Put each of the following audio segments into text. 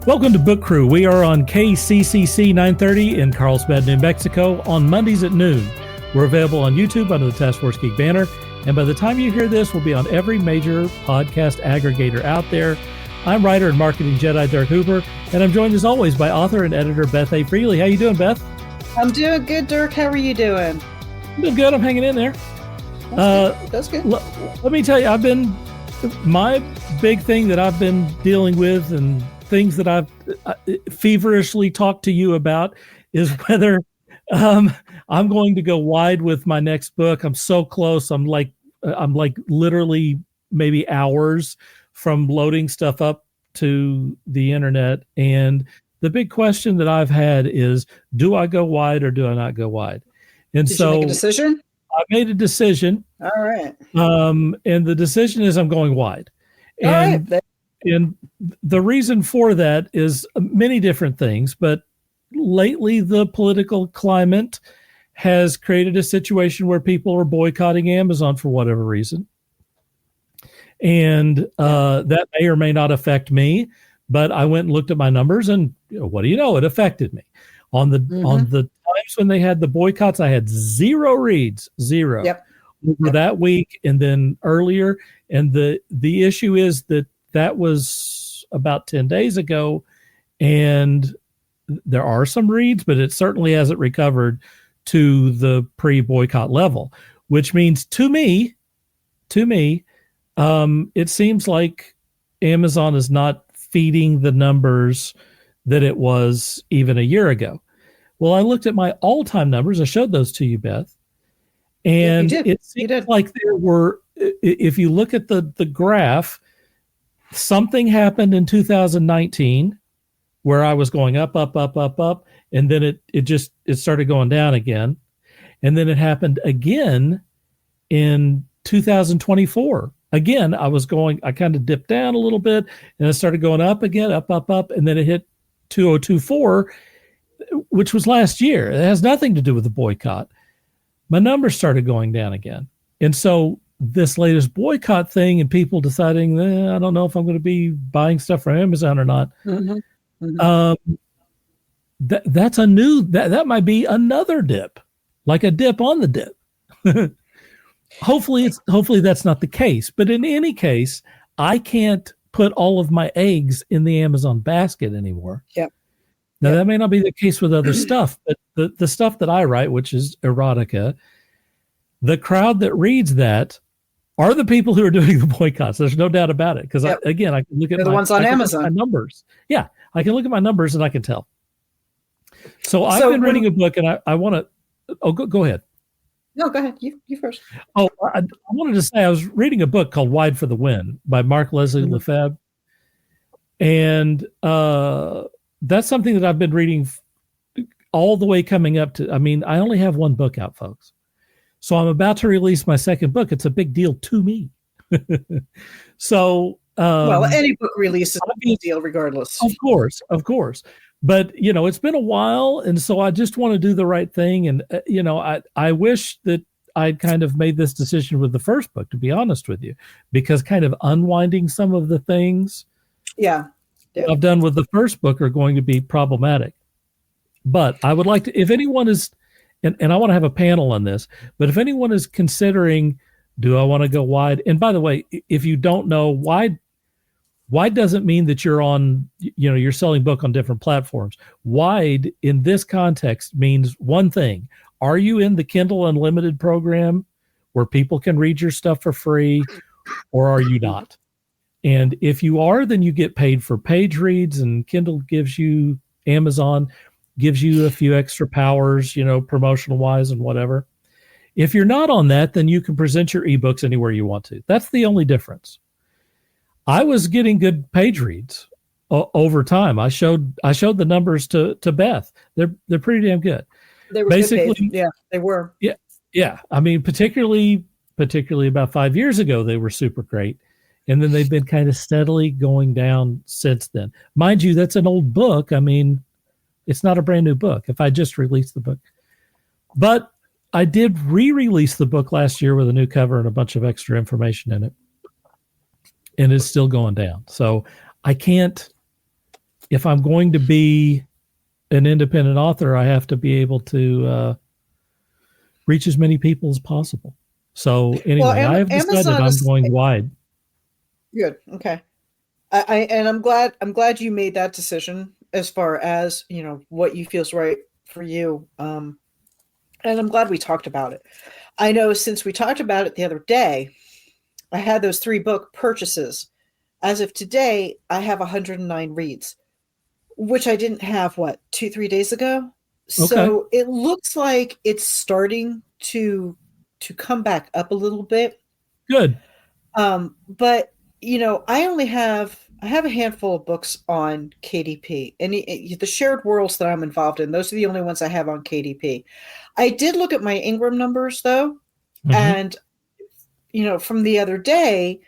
Welcome to Book Crew. We are on KCCC 930 in Carlsbad, New Mexico on Mondays at noon. We're available on YouTube under the Task Force Geek banner. And by the time you hear this, we'll be on every major podcast aggregator out there. I'm writer and marketing Jedi Dirk Hooper, and I'm joined as always by author and editor Beth A. Freely. How you doing, Beth? I'm doing good, Dirk. How are you doing? I'm doing good. I'm hanging in there. That's good. Let me tell you, my big thing that I've been dealing with and things that I've feverishly talked to you about is whether I'm going to go wide with my next book. I'm so close. I'm like literally maybe hours from loading stuff up to the internet. And the big question that I've had is, do I go wide or do I not go wide? And Did you make a decision? I made a decision. All right. And the decision is I'm going wide. All right. And the reason for that is many different things, but lately the political climate has created a situation where people are boycotting Amazon for whatever reason. And that may or may not affect me, but I went and looked at my numbers and what do you know? It affected me. On the times when they had the boycotts, I had zero reads, zero over that week and then earlier. And the issue is that was about 10 days ago, and there are some reads, but it certainly hasn't recovered to the pre-boycott level, which means to me, it seems like Amazon is not feeding the numbers that it was even a year ago. Well, I looked at my all-time numbers. I showed those to you, Beth. And it seems like there were, if you look at the graph, something happened in 2019 where I was going up, and then it started going down again. And then it happened again in 2024. Again, I kind of dipped down a little bit and it started going up again, up, and then it hit 2024, which was last year. It has nothing to do with the boycott. My numbers started going down again. And so this latest boycott thing and people deciding, I don't know if I'm going to be buying stuff from Amazon or not. That might be another dip, like a dip on the dip. Hopefully that's not the case. But in any case, I can't put all of my eggs in the Amazon basket anymore. Yep. Now, that may not be the case with other stuff, but the stuff that I write, which is erotica, the crowd that reads that are the people who are doing the boycotts. There's no doubt about it. Because I can look at the ones on Amazon. My numbers. Yeah, I can look at my numbers and I can tell. So I've been reading a book, and I want to. Oh, go ahead. No, go ahead. You first. Oh, I wanted to say I was reading a book called "Wide for the Win" by Mark Leslie Lefebvre, and that's something that I've been reading all the way coming up to. I mean, I only have one book out, folks. So I'm about to release my second book. It's a big deal to me. So, well, any book release is a big deal regardless. Of course. But, it's been a while. And so I just want to do the right thing. And, I wish that I'd kind of made this decision with the first book, to be honest with you, because kind of unwinding some of the things I've done with the first book are going to be problematic. But I would like to, if anyone is, and I want to have a panel on this, but if anyone is considering, do I want to go wide? And by the way, if you don't know, wide doesn't mean that you're on, you're selling book on different platforms. Wide in this context means one thing. Are you in the Kindle Unlimited program where people can read your stuff for free, or are you not? And if you are, then you get paid for page reads, and Kindle Amazon gives you a few extra powers, promotional wise and whatever. If you're not on that, then you can present your ebooks anywhere you want to. That's the only difference. I was getting good page reads over time. I showed the numbers to Beth. They're pretty damn good. They were basically good. Yeah, they were. Yeah. I mean, particularly about 5 years ago, they were super great. And then they've been kind of steadily going down since then. Mind you, that's an old book. I mean, it's not a brand new book if I just released the book. But I did re-release the book last year with a new cover and a bunch of extra information in it. And it's still going down. So I can't if I'm going to be an independent author, I have to be able to reach as many people as possible. So anyway, I have decided I'm going wide. Good. Okay. I'm glad you made that decision as far as, what you feels right for you. And I'm glad we talked about it. I know since we talked about it the other day, I had those 3 book purchases. As of today, I have 109 reads, which I didn't have, 2-3 days ago. Okay. So it looks like it's starting to come back up a little bit. Good. But I have a handful of books on KDP, and the shared worlds that I'm involved in, those are the only ones I have on KDP. I did look at my Ingram numbers though. Mm-hmm. And, from the other day,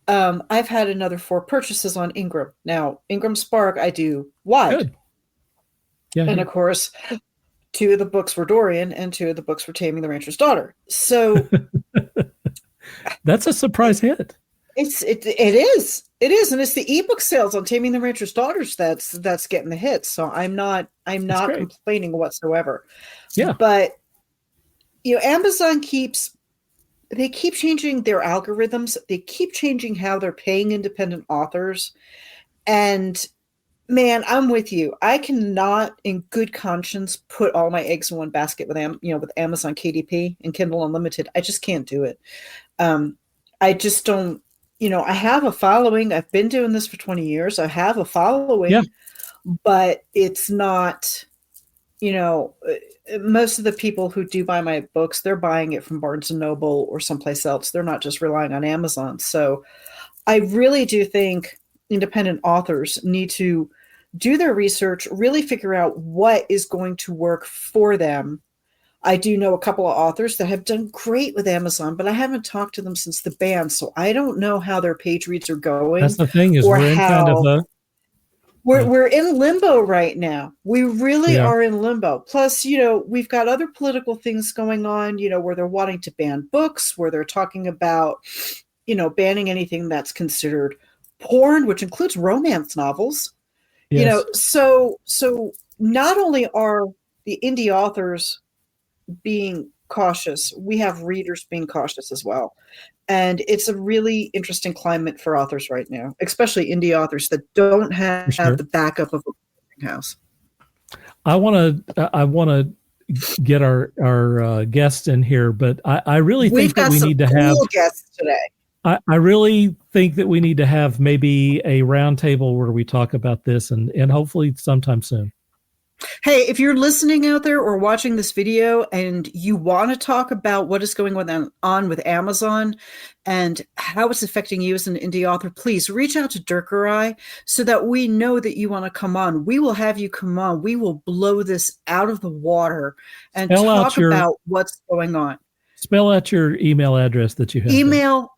I've had another 4 purchases on Ingram. Now, Ingram Spark, I do wide. Good. Yeah. And of course, 2 of the books were Dorian and 2 of the books were Taming the Rancher's Daughter. So that's a surprise hit. It is. And it's the ebook sales on Taming the Rancher's Daughters that's getting the hits. So I'm not complaining whatsoever. Yeah. But Amazon keep changing their algorithms. They keep changing how they're paying independent authors. And man, I'm with you. I cannot in good conscience put all my eggs in one basket with Amazon KDP and Kindle Unlimited. I just can't do it. I just don't. I have a following. I've been doing this for 20 years. I have a following, but it's not, most of the people who do buy my books, they're buying it from Barnes & Noble or someplace else. They're not just relying on Amazon. So I really do think independent authors need to do their research, really figure out what is going to work for them. I do know a couple of authors that have done great with Amazon, but I haven't talked to them since the ban, so I don't know how their page reads are going. That's the thing, is we're in kind of a... We're in limbo right now. We really are in limbo. Plus, we've got other political things going on, where they're wanting to ban books, where they're talking about, banning anything that's considered porn, which includes romance novels. Yes. So not only are the indie authors being cautious, we have readers being cautious as well. And it's a really interesting climate for authors right now, especially indie authors that don't have the backup of a publishing house. I want to get our guests in here, but I really think that we need to have guests today. I really think that we need to have maybe a roundtable where we talk about this and hopefully sometime soon. Hey, if you're listening out there or watching this video and you want to talk about what is going on with Amazon and how it's affecting you as an indie author, please reach out to Dirk or I so that we know that you want to come on. We will have you come on. We will blow this out of the water and talk about what's going on. Spell out your email address that you have. Email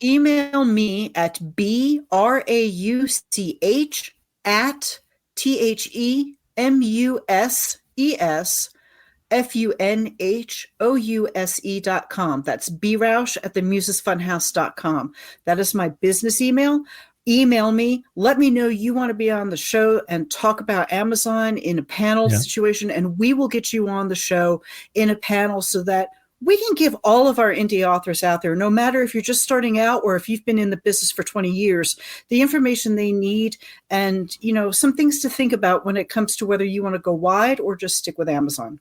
me at BRAUSTH@THEMUSESFUNHOUSE.com. That's broush@themusesfunhouse.com. That is my business email. Email me. Let me know you want to be on the show and talk about Amazon in a panel situation, and we will get you on the show in a panel so that we can give all of our indie authors out there, no matter if you're just starting out or if you've been in the business for 20 years, the information they need and, some things to think about when it comes to whether you want to go wide or just stick with Amazon.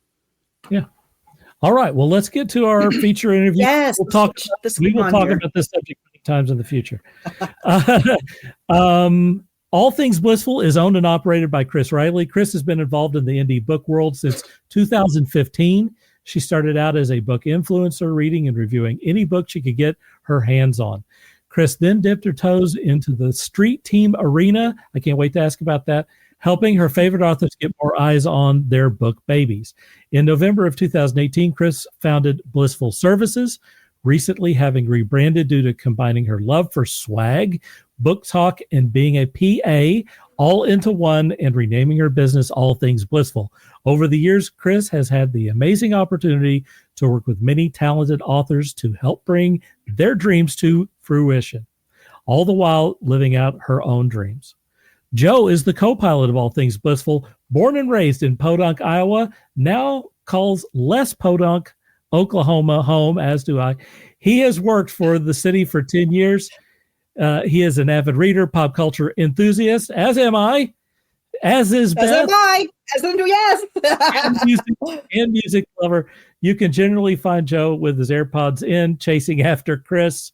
Yeah. All right. Well, let's get to our feature interview. Yes. We will talk about this subject many times in the future. All Things Blissful is owned and operated by Kris Riley. Kris has been involved in the indie book world since 2015. She started out as a book influencer, reading and reviewing any book she could get her hands on. Kris then dipped her toes into the street team arena. I can't wait to ask about that, helping her favorite authors get more eyes on their book babies. In November of 2018, Kris founded Blissful Services, recently having rebranded due to combining her love for swag, book talk, and being a PA all into one and renaming her business All Things Blissful. Over the years, Kris has had the amazing opportunity to work with many talented authors to help bring their dreams to fruition, all the while living out her own dreams. Joe is the co-pilot of All Things Blissful, born and raised in Podunk, Iowa, now calls Les Podunk, Oklahoma home, as do I. He has worked for the city for 10 years. He is an avid reader, pop culture enthusiast, as am I, as is Beth. As am I. As am yes. and music lover. You can generally find Joe with his AirPods in, chasing after Kris.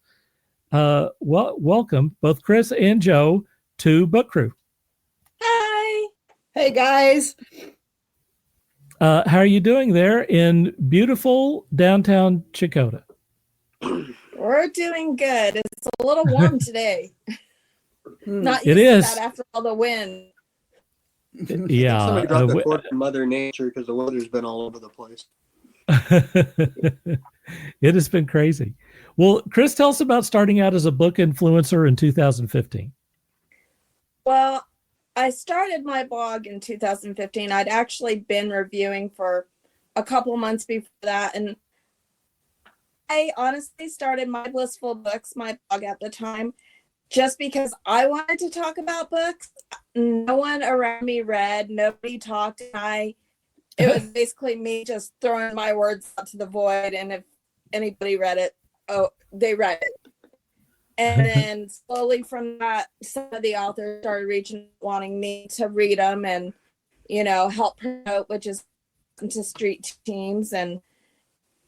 Welcome, both Kris and Joe, to Book Crew. Hi. Hey, guys. How are you doing there in beautiful downtown Chakotah? We're doing good. It's a little warm today. Not it is that after all the wind. Yeah, somebody dropped the quote from Mother Nature because the weather's been all over the place. It has been crazy. Well, Kris, tell us about starting out as a book influencer in 2015. Well, I started my blog in 2015. I'd actually been reviewing for a couple months before that, and I honestly started my Blissful Books, my blog at the time, just because I wanted to talk about books. No one around me read, nobody talked. It was basically me just throwing my words out to the void, and if anybody read it, they read it. And then slowly from that, some of the authors started reaching, wanting me to read them and, help promote, which is into street teams. And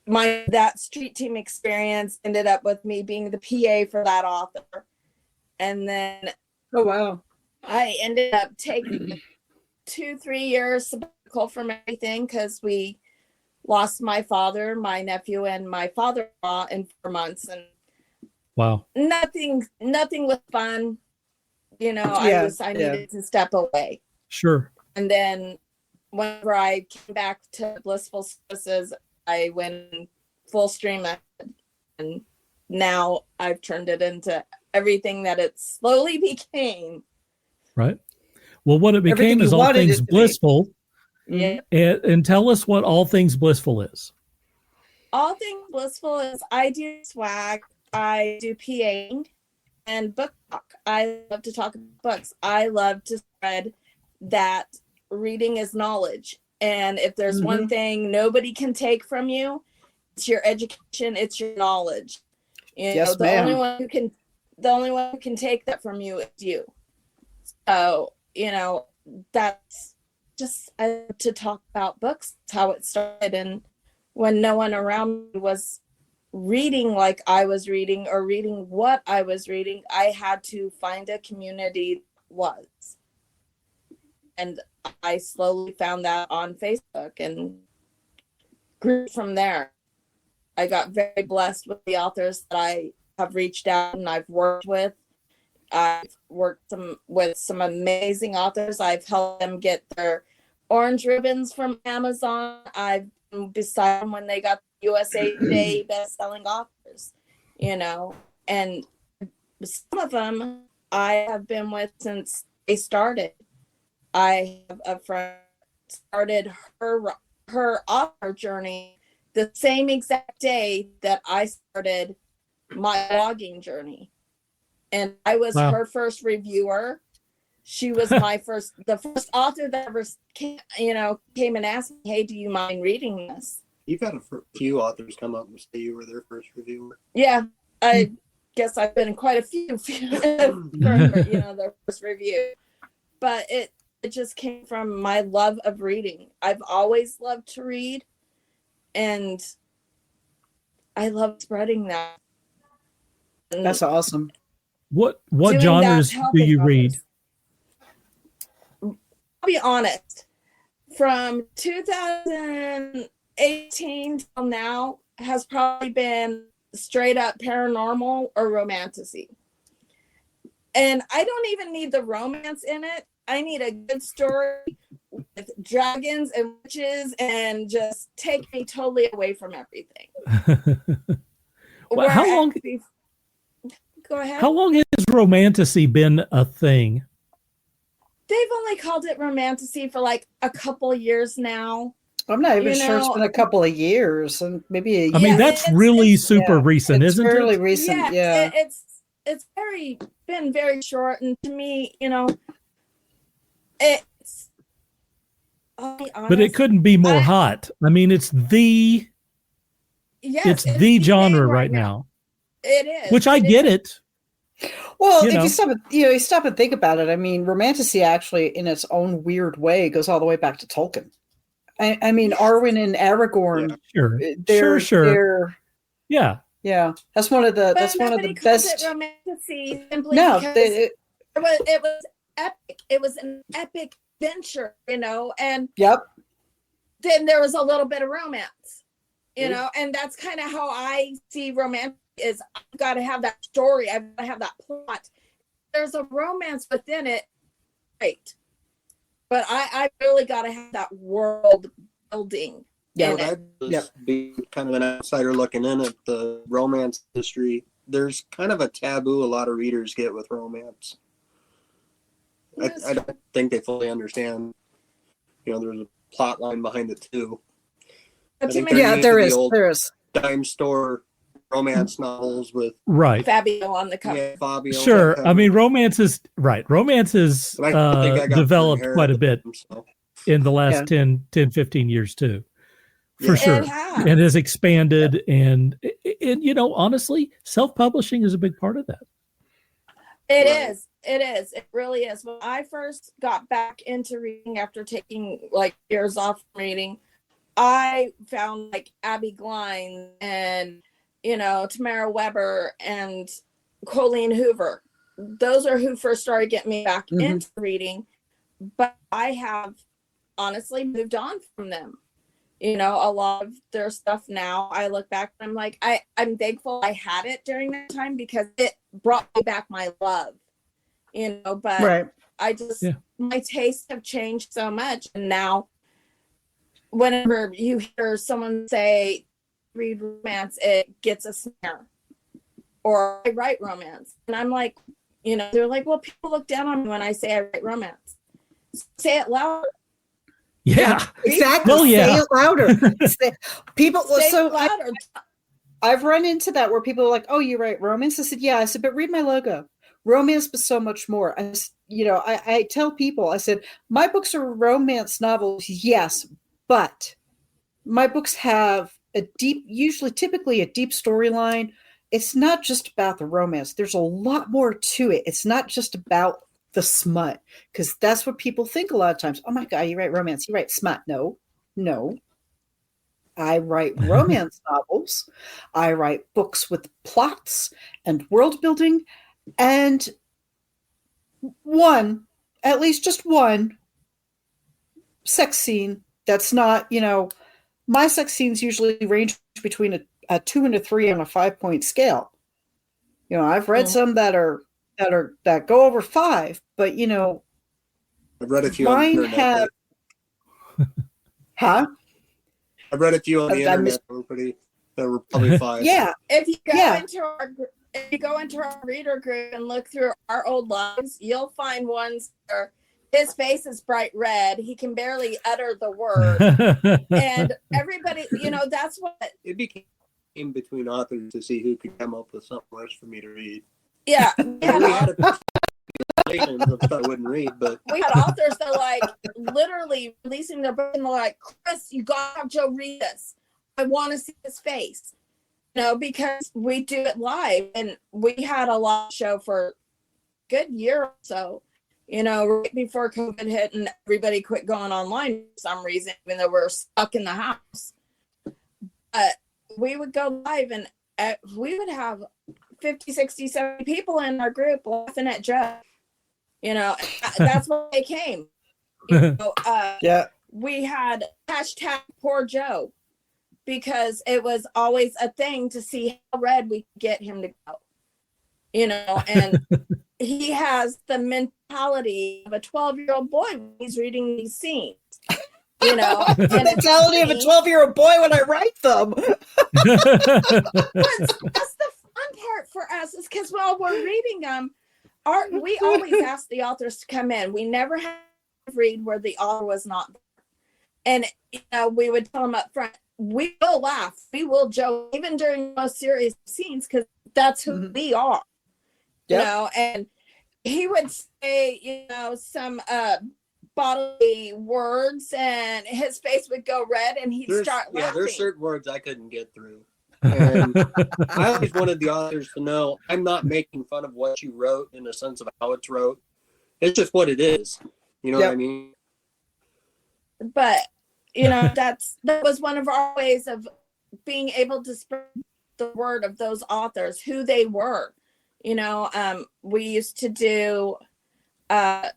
that street team experience ended up with me being the PA for that author. And then, oh wow, I ended up taking 2-3 years sabbatical from everything because we lost my father, my nephew, and my father-in-law in 4 months, and wow, nothing was fun. I needed to step away. Sure. And then whenever I came back to Blissful Services, I went full stream ahead, and now I've turned it into everything that it slowly became. Right. Well, what it became is All Things Blissful. Yeah. And tell us what All Things Blissful is. All Things Blissful is I do swag, I do PAing, and book talk. I love to talk about books. I love to spread that reading is knowledge. And if there's one thing nobody can take from you, it's your education, it's your knowledge. Yes, the only one who can take that from you is you. So, that's just to talk about books. That's how it started. And when no one around me was reading like I was reading or reading what I was reading, I had to find a community that was. And I slowly found that on Facebook and grew from there. I got very blessed with the authors that I have reached out and I've worked with. I've worked with some amazing authors. I've helped them get their orange ribbons from Amazon. I've been beside them when they got the USA Today best-selling authors, and some of them I have been with since they started. I have a friend started her author journey the same exact day that I started my blogging journey. And I was her first reviewer. She was the first author that ever came and asked me, hey, do you mind reading this? You've had a few authors come up and say you were their first reviewer. Yeah, I guess I've been in quite a few their first review. But it just came from my love of reading. I've always loved to read, and I love spreading that. And that's awesome. What genres do you read? I'll be honest. From 2018 till now has probably been straight up paranormal or romantasy. And I don't even need the romance in it. I need a good story with dragons and witches and just take me totally away from everything. Well, how long? Go ahead. How long has romantasy been a thing? They've only called it romantasy for like a couple years now. I'm not even sure it's been a couple of years, and maybe a year. I mean, that's really super recent, isn't it? It's fairly recent, yeah. It's been very short, and to me, It's, I'll be But it honest, couldn't be more I- hot. I mean, it's the yes, the genre thing right now. It is. Which I It get is. it. Well, You if know. you stop and think about it, I mean, romanticy actually, in its own weird way, goes all the way back to Tolkien. I mean, Yes. Arwen and Aragorn, Sure. they're Yeah. yeah. That's one of the But that's one of the nobody calls best. it romanticy simply No, because they, it was epic. It was an epic adventure, and yep. then there was a little bit of romance, and that's kind of how I see romance is I've got to have that story. I've got to have that plot. There's a romance within it, great. But I really got to have that world building. Yeah, in it. I'd just be kind of an outsider looking in at the romance industry. There's kind of a taboo a lot of readers get with romance. I don't think they fully understand. There's a plot line behind it too. But I to think me, Yeah, need there to be is. old There is. dime store romance novels with Right. Fabio on the cover. Fabio. Sure. I mean, romance is right. Romance is And I think I got developed quite a inherited bit them, so. in the last 10, 15 years too. For Yeah. sure. It has. It has expanded and honestly, self-publishing is a big part of that. It Right. is. It is. It really is. When I first got back into reading after taking like years off from reading, I found like Abby Glines and, Tamara Weber and Colleen Hoover. Those are who first started getting me back into reading. But I have honestly moved on from them. A lot of their stuff now, I look back and I'm like, I'm thankful I had it during that time because it brought me back my love, but Right. I just, my tastes have changed so much. And now whenever you hear someone say, read romance, it gets a snare, or I write romance. And I'm like, they're like, well, people look down on me when I say I write romance. Say it louder. Yeah. Exactly. Well, yeah. Say it louder. People. Say So it louder. I've run into that where people are like, "Oh, you write romance?" I said, "Yeah." I said, "But read my logo. Romance, but so much more." I tell people, I said, "My books are romance novels, yes, but my books have typically a deep storyline. It's not just about the romance. There's a lot more to it. It's not just about the smut, because that's what people think a lot of times. Oh my God, you write romance, you write smut. No. I write romance novels. I write books with plots and world building and at least just one sex scene that's not, my sex scenes usually range between a 2 and a 3 on a 5-point scale. I've read some that go over 5, but I've read a few mine on the internet. have huh? I've read a few on the internet that were probably 5. Yeah. If you go into our reader group and look through our old logs, you'll find ones where his face is bright red. He can barely utter the word. And everybody, that's what It became between authors to see who could come up with something worse for me to read. Yeah. We had of stuff I wouldn't read, but we had authors that like literally releasing their book and they're like, Kris, you gotta have Joe read this. I want to see his face. Because we do it live, and we had a live show for a good year or so, right before COVID hit and everybody quit going online for some reason, even though we're stuck in the house. But we would go live and we would have 50, 60, 70 people in our group laughing at Joe. That's why they came. Yeah. We had hashtag poor Joe, because it was always a thing to see how red we could get him to go. And he has the mentality of a 12-year-old boy when he's reading these scenes. The mentality of a 12-year-old boy when I write them. That's the fun part for us, is because while we're reading them, we always ask the authors to come in. We never have read where the author was not there. And we would tell them up front, we will laugh, we will joke, even during the most serious scenes, because that's who we are. Yep. And he would say, some bodily words, and his face would go red, and he'd start laughing. Yeah, there's certain words I couldn't get through. And I always wanted the authors to know I'm not making fun of what you wrote in the sense of how it's wrote. It's just what it is. You know what I mean? But, you know, that was one of our ways of being able to spread the word of those authors, who they were. You know, we used to do a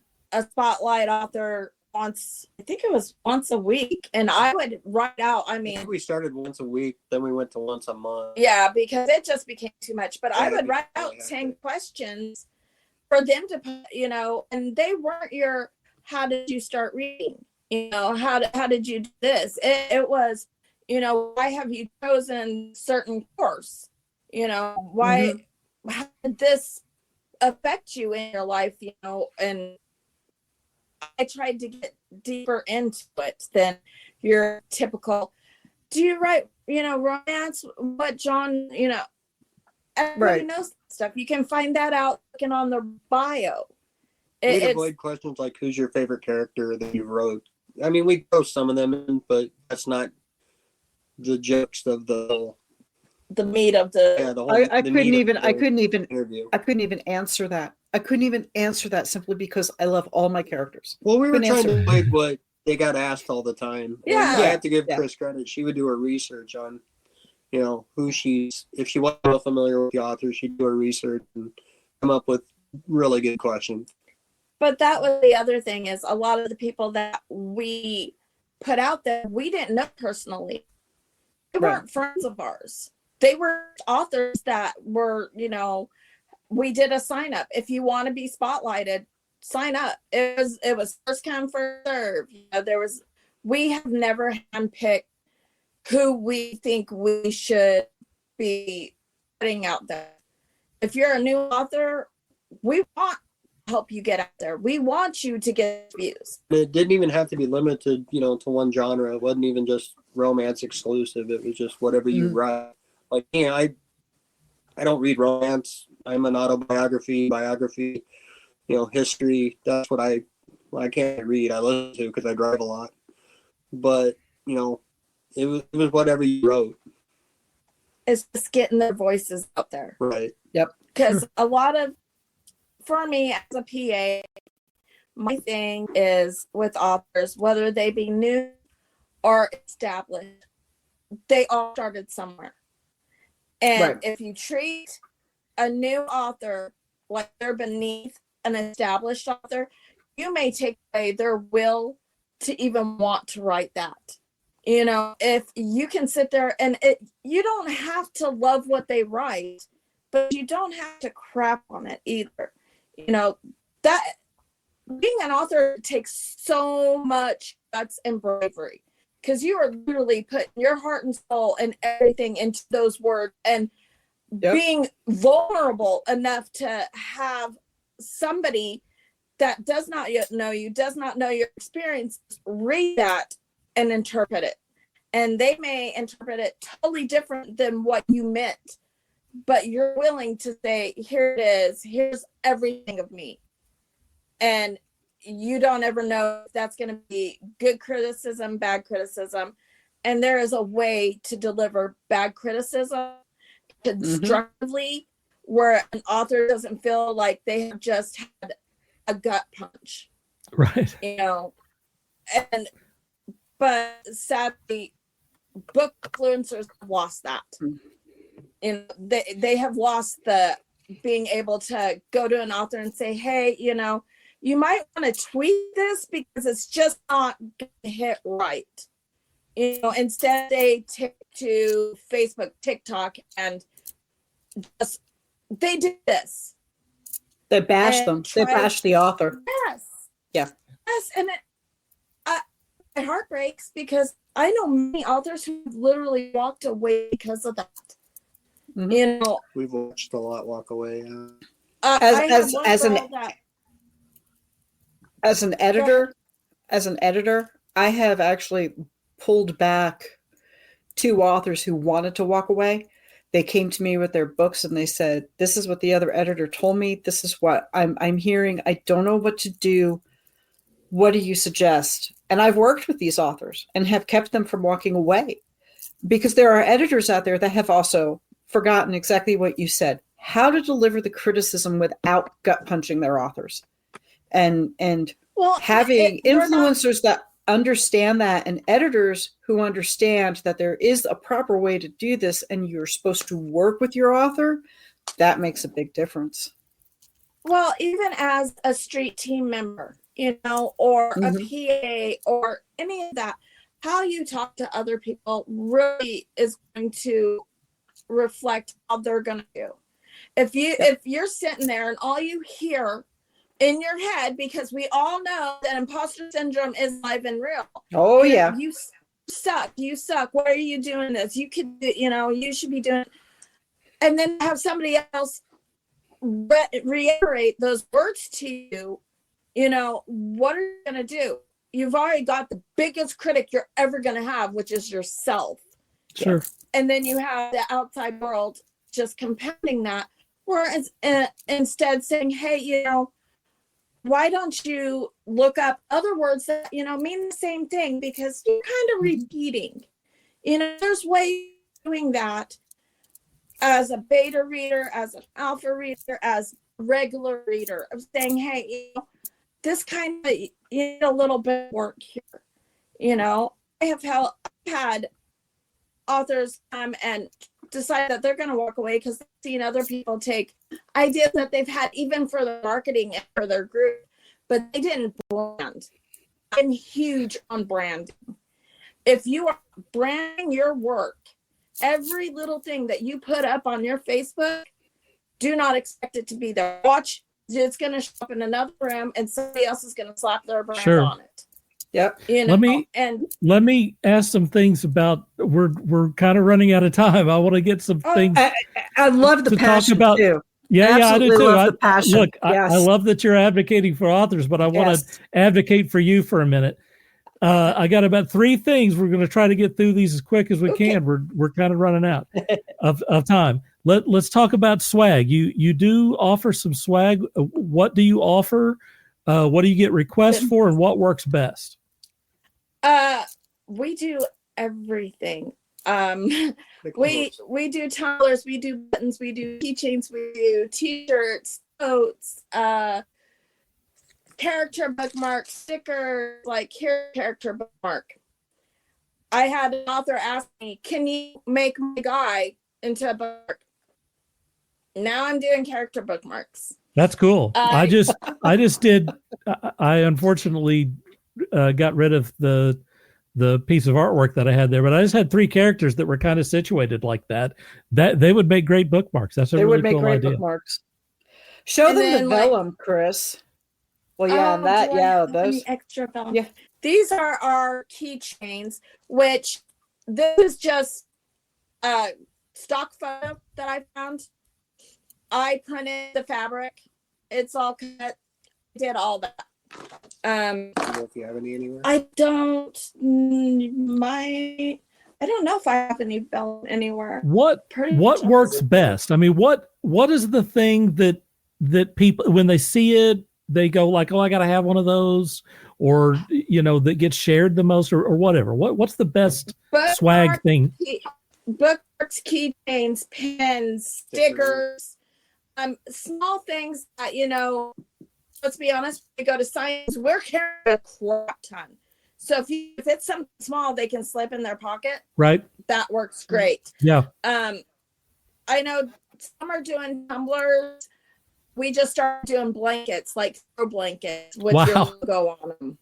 spotlight author once, I think it was once a week, and I would write out, I mean, we started once a week, then we went to once a month. Yeah, because it just became too much. But I would write out 10 questions for them to put, you know, and they weren't your, how did you start reading? You know, how did you do this? It was, you know, why have you chosen certain course? You know, why, how did this affect you in your life? You know, and I tried to get deeper into it than your typical, do you write, you know, romance? What genre, you know, everybody knows stuff. You can find that out looking on the bio. We'd avoid questions like, who's your favorite character that you wrote? I mean, we throw some of them in, but that's not the jokes of the meat of the. Yeah, the whole. I couldn't even interview. I couldn't even answer that. I couldn't even answer that simply because I love all my characters. Well, we were trying to avoid what they got asked all the time. Yeah, and I have to give Kris credit. She would do her research on, you know, who she's. If she wasn't familiar with the author, she'd do her research and come up with really good questions. But that was the other thing, is a lot of the people that we put out there, we didn't know personally. They weren't friends of ours. They were authors that were, you know, we did a sign up. If you want to be spotlighted, sign up. It was first come, first serve. You know, we have never handpicked who we think we should be putting out there. If you're a new author, we want to help you get out there. We want you to get views. It didn't even have to be limited, you know, to one genre. It wasn't even just romance exclusive. It was just whatever you write. Like, you know, I don't read romance. I'm an biography, you know, history. That's what I can't read. I listen to because I drive a lot. But, you know, it was whatever you wrote. It's just getting their voices out there. Right. Yep. Because a lot of, for me as a PA, my thing is with authors, whether they be new or established, they all started somewhere. And if you treat a new author like they're beneath an established author, you may take away their will to even want to write that. You know, if you can sit there and you don't have to love what they write, but you don't have to crap on it either. You know, that being an author takes so much guts and bravery, because you are literally putting your heart and soul and everything into those words, and being vulnerable enough to have somebody that does not yet know you, does not know your experience, read that and interpret it. And they may interpret it totally different than what you meant, but you're willing to say, here it is, here's everything of me. And you don't ever know if that's going to be good criticism, bad criticism. And there is a way to deliver bad criticism constructively, where an author doesn't feel like they have just had a gut punch. Right. You know, but sadly, book influencers have lost that. And they have lost the being able to go to an author and say, hey, you know, you might want to tweak this because it's just not going to hit right. You know, instead they take to Facebook, TikTok, and just, they did this. They bash them. They bash the author. Yes. Yeah. Yes. And my heart breaks, because I know many authors who literally walked away because of that. You know, we've watched a lot walk away. As an editor, I have actually pulled back 2 authors who wanted to walk away. They came to me with their books and they said, this is what the other editor told me. This is what I'm hearing. I don't know what to do. what do you suggest? And I've worked with these authors and have kept them from walking away, because there are editors out there that have also forgotten exactly what you said, how to deliver the criticism without gut punching their authors. And having influencers that understand that, and editors who understand that there is a proper way to do this and you're supposed to work with your author, that makes a big difference. Well, even as a street team member, or a PA or any of that, how you talk to other people really is going to reflect how they're going to do. If you're sitting there and all you hear in your head, because we all know that imposter syndrome is live and real. Oh, yeah. You suck. You suck. Why are you doing this? You could, you should be doing. And then have somebody else reiterate those words to you. What are you going to do? You've already got the biggest critic you're ever going to have, which is yourself. Sure. And then you have the outside world just compounding that. Whereas instead saying, hey, why don't you look up other words that, mean the same thing, because you're kind of repeating. There's ways of doing that as a beta reader, as an alpha reader, as a regular reader, of saying, hey, this kind of, a little bit of work here. I have had authors come and decide that they're going to walk away because they've seen other people take ideas that they've had even for the marketing and for their group, but they didn't brand. I'm huge on branding. If you are branding your work, every little thing that you put up on your Facebook, do not expect it to be there. Watch, it's going to show up in another room and somebody else is going to slap their brand on it. Yep. Let me ask some things about. We're kind of running out of time. I want to get some things. I love the passion about, too. Yeah, I do too. Love the passion. Look, yes. I love that you're advocating for authors, but I want to advocate for you for a minute. I got about 3 things. We're going to try to get through these as quick as we can. We're kind of running out of time. Let's talk about swag. You do offer some swag. What do you offer? What do you get requests for, and what works best? We do everything. We do tumblers, we do buttons, we do keychains, we do t-shirts, coats, character bookmarks, stickers, like here, character bookmark. I had an author ask me, can you make my guy into a bookmark? Now I'm doing character bookmarks. That's cool. I just did. I unfortunately got rid of the piece of artwork that I had there, but I just had 3 characters that were kind of situated like that. That they would make great bookmarks. That's a really cool idea. They would make great bookmarks. Show them the vellum, Kris. Well, yeah, those extra vellum. Yeah, these are our keychains, which this is just a stock photo that I found. I printed the fabric. It's all cut. Did all that. I don't know if you have any anywhere. I don't know if I have any vellum anywhere. What works best? I mean, what is the thing that people, when they see it, they go like, oh, I got to have one of those, or that gets shared the most, or whatever. What's the best swag thing? Bookmarks, keychains, pins, stickers, small things that let's be honest, we go to science, we're carrying a crap ton. So if it's something small they can slip in their pocket, right? That works great. Yeah. I know some are doing tumblers. We just started doing blankets, like throw blankets with your logo on them.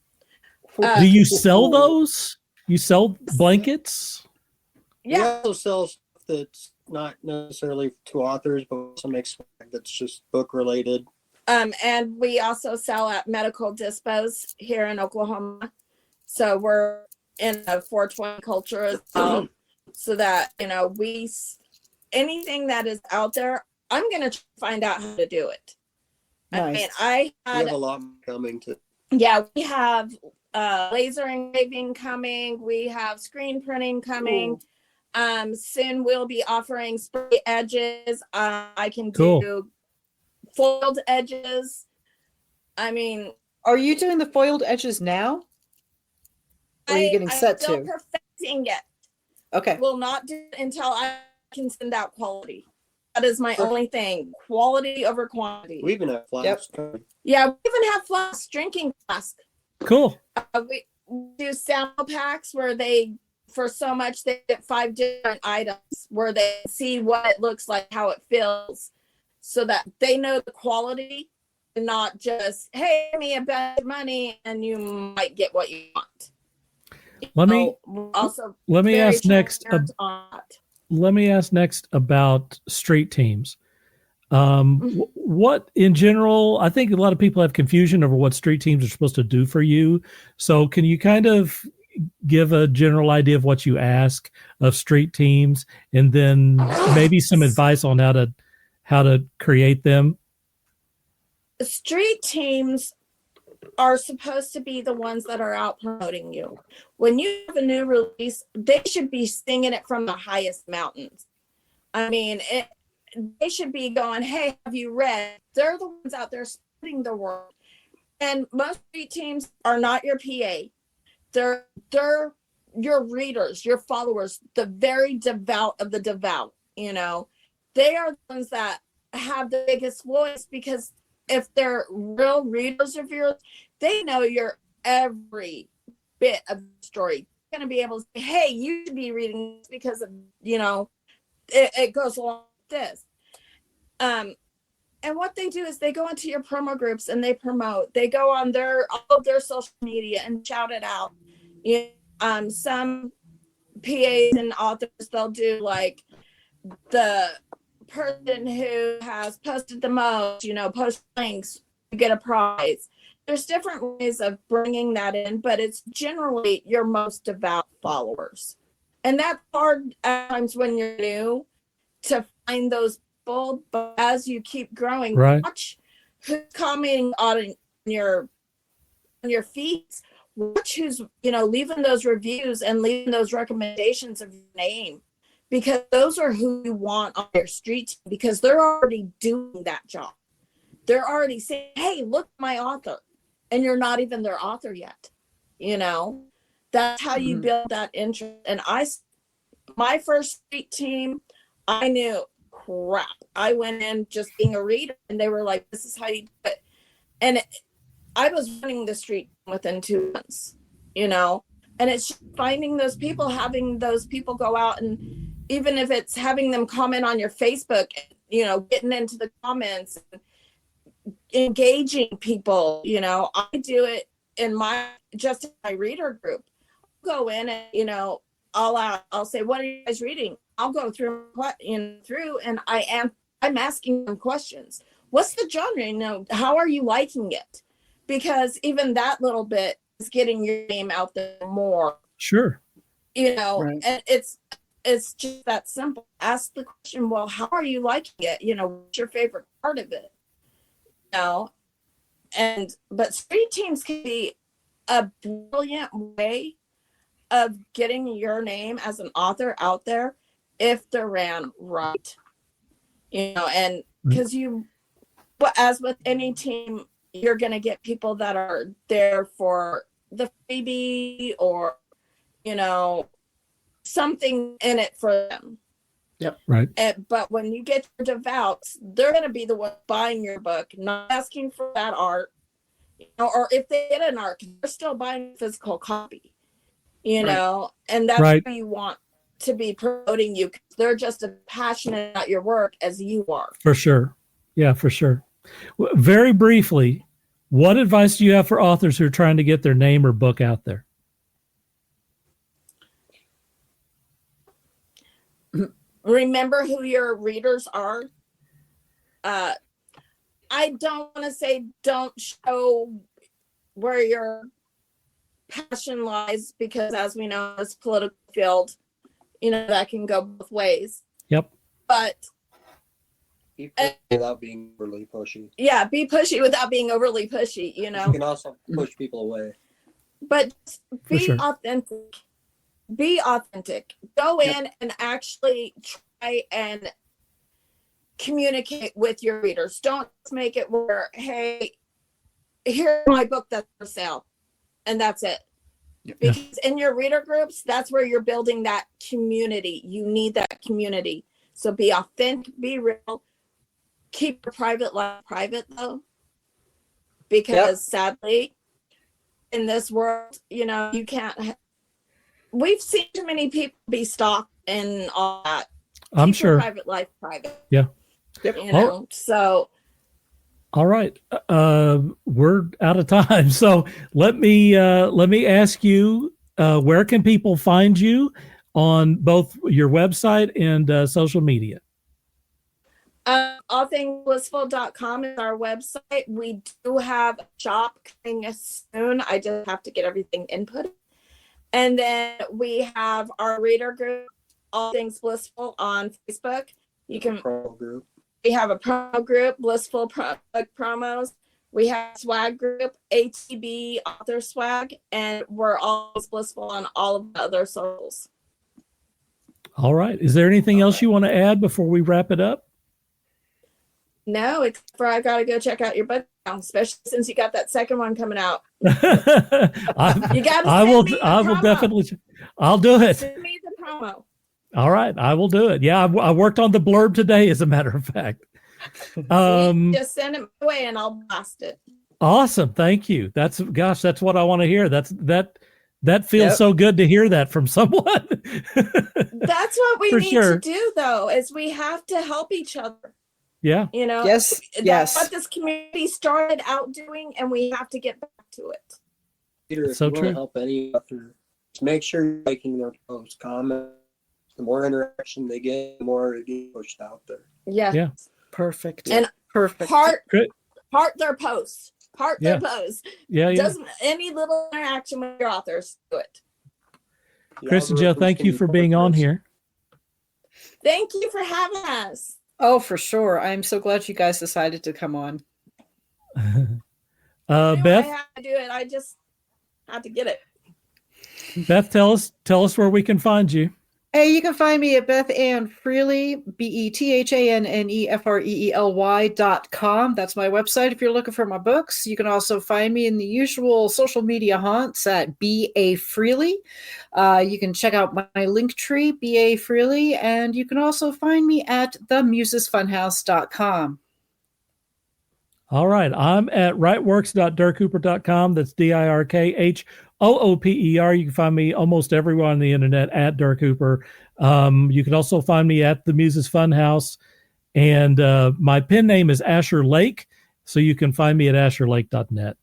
Do you sell those? You sell blankets? Yeah. We also sell stuff that's not necessarily to authors, but also makes swag that's just book related. And we also sell at medical dispos here in Oklahoma. So we're in a 420 culture as well. So that, anything that is out there, I'm going to find out how to do it. Nice. We have a lot coming to. Yeah, we have laser engraving coming. We have screen printing coming. Ooh. Soon we'll be offering spray edges. I can do foiled edges. I mean, Are you doing the foiled edges now? Or are you getting I'm set still to? perfecting it. Okay. Will not do it until I can send out quality. That is my Sure. only thing. Quality over quantity. We even have flasks. Yeah, we even have flasks, drinking flasks. Cool. We do sample packs where they, for so much, they get 5 different items where they see what it looks like, how it feels, so that they know the quality and not just, hey, give me a bunch of money and you might get what you want. Let me Also let me very ask next. transparent on that. Let me ask next about street teams. Mhm. What in general, I think a lot of people have confusion over what street teams are supposed to do for you. So can you kind of give a general idea of what you ask of street teams, and then maybe some advice on how to create them? Street teams are supposed to be the ones that are out promoting you. When you have a new release, they should be singing it from the highest mountains. I mean, they should be going, hey, have you read? They're the ones out there spreading the word. And most street teams are not your PA. They're your readers, your followers, the very devout of the devout, you know. They are the ones that have the biggest voice, because if they're real readers of yours, they know your every bit of the story. They're going to be able to say, hey, you should be reading this because of, you know, it goes along with this. And what they do is they go into your promo groups and they promote. They go on all of their social media and shout it out. Some PAs and authors, they'll do like the person who has posted the most, you know, post links, you get a prize. There's different ways of bringing that in, but it's generally your most devout followers. And that's hard at times when you're new to find those people, but as you keep growing, Right. watch who's commenting on your feeds. Watch who's, you know, leaving those reviews and leaving those recommendations of your name, because those are who you want on your street, because they're already doing that job. They're already saying, hey, look at my author, and you're not even their author yet. You know, that's how you build that interest. And my first street team, I knew, crap. I went in just being a reader, and they were like, this is how you do it. And I was running the street within 2 months, you know, and it's just finding those people, having those people go out, and even if it's having them comment on your Facebook, you know, getting into the comments, engaging people. You know, I do it in my reader group. I'll go in and, you know, I'll say, what are you guys reading? I'll go through and I'm asking them questions. What's the genre? You know, how are you liking it? Because even that little bit is getting your name out there more. Sure. You know, Right. and it's just that simple. Ask the question, well, how are you liking it? You know, what's your favorite part of it? You know, but street teams can be a brilliant way of getting your name as an author out there if they're ran right. You know, and because but as with any team, you're going to get people that are there for the freebie, or, you know, something in it for them. Yep. Right. But when you get your devouts, they're going to be the one buying your book, not asking for that art, you know, or if they get an art, they're still buying a physical copy, you know, and that's Right. who you want to be promoting you. They're just as passionate about your work as you are. For sure. Yeah, for sure. Very briefly, what advice do you have for authors who are trying to get their name or book out there? Remember who your readers are. I don't want to say don't show where your passion lies, because as we know, this political field, you know, that can go both ways. Yep. But without being overly pushy. yeah, be pushy without being overly pushy, you know. You can also push people away. But be sure. authentic. Be authentic. Go in and actually try and communicate with your readers. Don't make it where, hey, here's my book that's for sale, and that's it. Because in your reader groups, that's where you're building that community. You need that community. So be authentic, be real. Keep your private life private, though, because sadly, in this world, you can't. We've seen too many people be stalked and all that. I'm Keep your sure. private life private. Yeah. So. All right. We're out of time. So let me ask you, where can people find you on both your website and social media? Allthingsblissful.com is our website. We do have a shop coming soon. I just have to get everything input. And then we have our reader group, All Things Blissful, on Facebook. You can. We have a promo group, Blissful Promos. We have a swag group, ATB Author Swag, and we're always blissful on all of the other socials. All right. Is there anything else you want to add before we wrap it up? No, except for I got to go check out your book now, especially since you got that second one coming out. You got to. I will definitely. I'll do it. Send me the promo. All right, I will do it. Yeah, I worked on the blurb today, as a matter of fact. Just send it my way, and I'll blast it. Awesome, thank you. That's what I want to hear. That feels so good to hear that from someone. That's what we need to do, though, is we have to help each other. Yeah. Yes. That's what this community started out doing, and we have to get back to it. Peter, if so you want true. to help any author, just make sure you're making their posts, comment. The more interaction they get, the more it gets pushed out there. Yeah. Perfect. And perfect. Heart their posts. Their posts. Yeah. Doesn't any little interaction with your authors do it. Kris and Joe, thank you for being on here. Thank you for having us. Oh, for sure. I'm so glad you guys decided to come on. Beth, I had to do it. I just had to get it. Beth, tell us where we can find you. Hey, you can find me at Beth Ann Freely, BethanneFreely.com. That's my website if you're looking for my books. You can also find me in the usual social media haunts at B.A. Freely. You can check out my link tree, B.A. Freely, and you can also find me at themusesfunhouse.com. All right. I'm at writeworks.dirkhooper.com. That's DIRKHOOPER. You can find me almost everywhere on the internet at Dirk Hooper. You can also find me at the Muses Funhouse. And my pen name is Asher Lake. So you can find me at asherlake.net.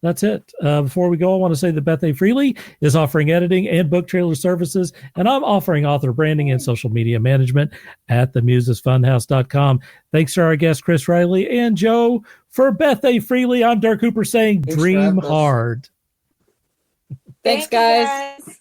That's it. Before we go, I want to say that Beth A. Freely is offering editing and book trailer services, and I'm offering author branding and social media management at themusesfunhouse.com. Thanks to our guests, Kris Riley and Joe. For Beth A. Freely, I'm Dirk Hooper saying dream hard. Thanks, guys.